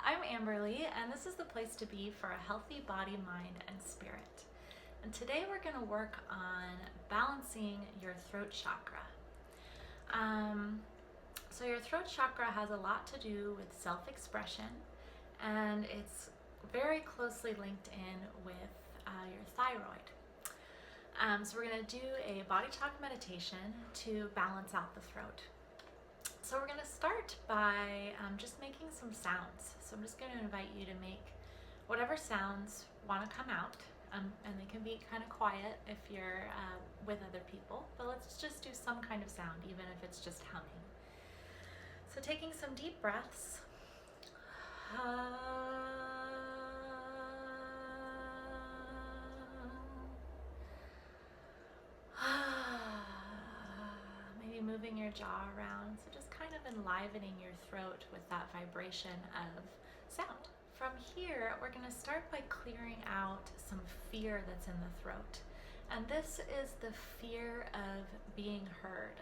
I'm Amberly, and this is the place to be for a healthy body, mind, and spirit. And today we're going to work on balancing your throat chakra. So your throat chakra has a lot to do with self-expression, and it's very closely linked in with your thyroid. So we're going to do a BodyTalk meditation to balance out the throat. So we're going to start by just making some sounds. So I'm just going to invite you to make whatever sounds want to come out, and they can be kind of quiet if you're with other people, but let's just do some kind of sound, even if it's just humming. So taking some deep breaths. Maybe moving your jaw around, so just kind of enlivening your throat with that vibration of sound. From here, we're going to start by clearing out some fear that's in the throat. And this is the fear of being heard.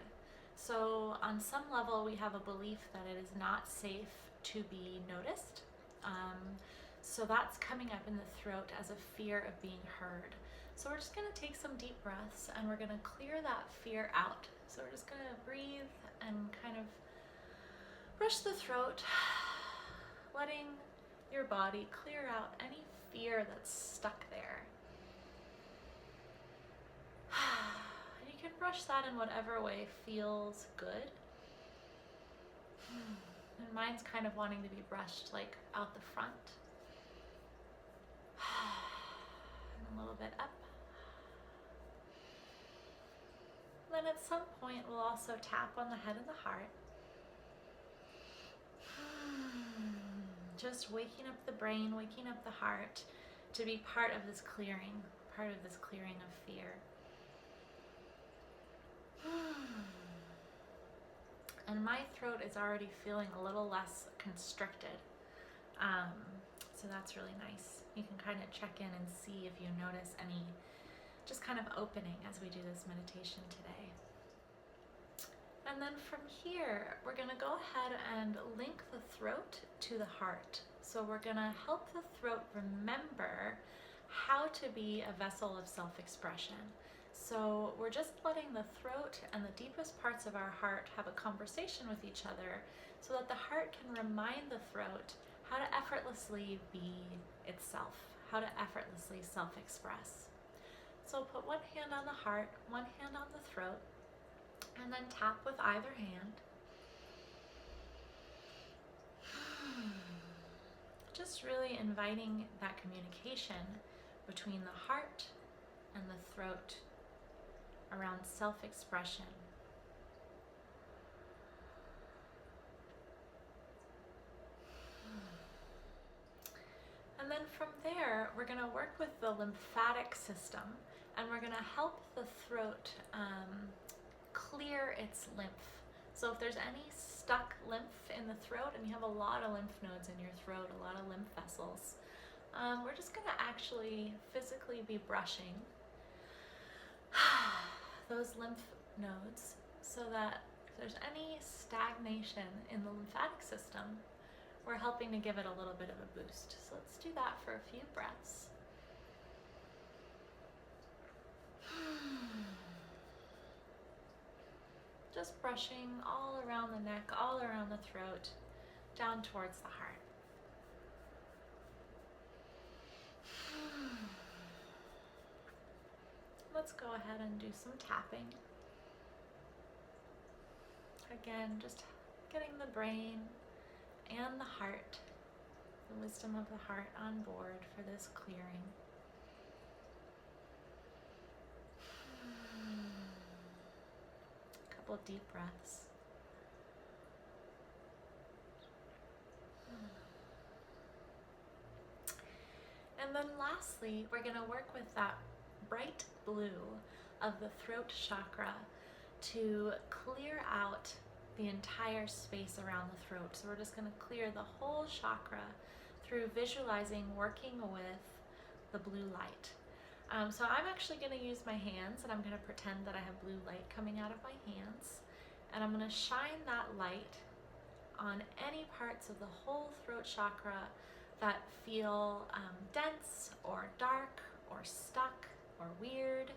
So on some level, we have a belief that it is not safe to be noticed. So that's coming up in the throat as a fear of being heard. So we're just going to take some deep breaths and we're going to clear that fear out. So we're just going to breathe and kind of brush the throat, letting your body clear out any fear that's stuck there. You can brush that in whatever way feels good. And mine's kind of wanting to be brushed like out the front. And a little bit up. Then at some point we'll also tap on the head and the heart. Just waking up the brain, waking up the heart to be part of this clearing of fear. And my throat is already feeling a little less constricted. So that's really nice. You can kind of check in and see if you notice any just kind of opening as we do this meditation today. And then from here, we're going to go ahead and link the throat to the heart. So we're going to help the throat remember how to be a vessel of self-expression. So we're just letting the throat and the deepest parts of our heart have a conversation with each other so that the heart can remind the throat how to effortlessly be itself, how to effortlessly self-express. So put one hand on the heart, one hand on the throat, and then tap with either hand. Just really inviting that communication between the heart and the throat around self-expression. And then from there, we're going to work with the lymphatic system, and we're going to help the throat clear its lymph. So if there's any stuck lymph in the throat, and you have a lot of lymph nodes in your throat, a lot of lymph vessels, we're just going to actually physically be brushing those lymph nodes so that if there's any stagnation in the lymphatic system, we're helping to give it a little bit of a boost. So let's do that for a few breaths. Just brushing all around the neck, all around the throat, down towards the heart. Let's go ahead and do some tapping. Again, just getting the brain and the heart, the wisdom of the heart on board for this clearing. A couple deep breaths. And then lastly, we're going to work with that bright blue of the throat chakra to clear out the entire space around the throat. So we're just going to clear the whole chakra through visualizing working with the blue light. So I'm actually going to use my hands, and I'm going to pretend that I have blue light coming out of my hands, and I'm going to shine that light on any parts of the whole throat chakra that feel dense or dark or stuck or weird.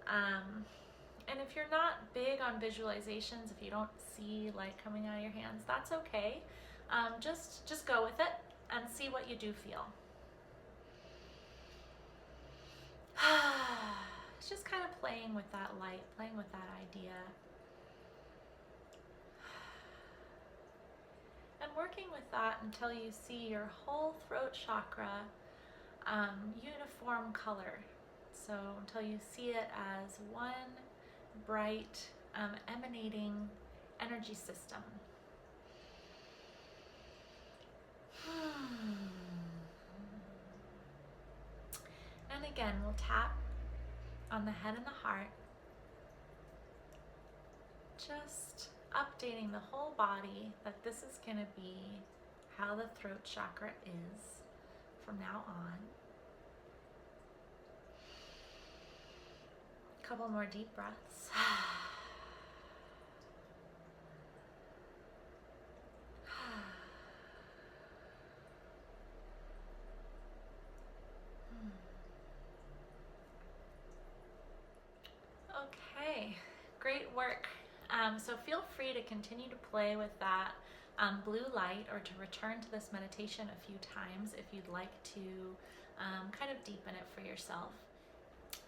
And if you're not big on visualizations, if you don't see light coming out of your hands, that's okay. Just go with it and see what you do feel. It's just kind of playing with that light, playing with that idea. And working with that until you see your whole throat chakra uniform color. So until you see it as one bright, emanating energy system. And again, we'll tap on the head and the heart, just updating the whole body that this is going to be how the throat chakra is from now on. A couple more deep breaths. Okay, great work. So feel free to continue to play with that blue light, or to return to this meditation a few times if you'd like to kind of deepen it for yourself.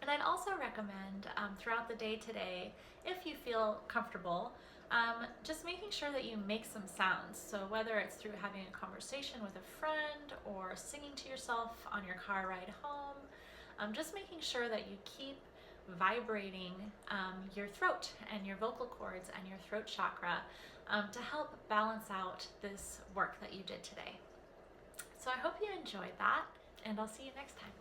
And I'd also recommend throughout the day today, if you feel comfortable, just making sure that you make some sounds. So whether it's through having a conversation with a friend or singing to yourself on your car ride home, just making sure that you keep vibrating your throat and your vocal cords and your throat chakra to help balance out this work that you did today. So I hope you enjoyed that, and I'll see you next time.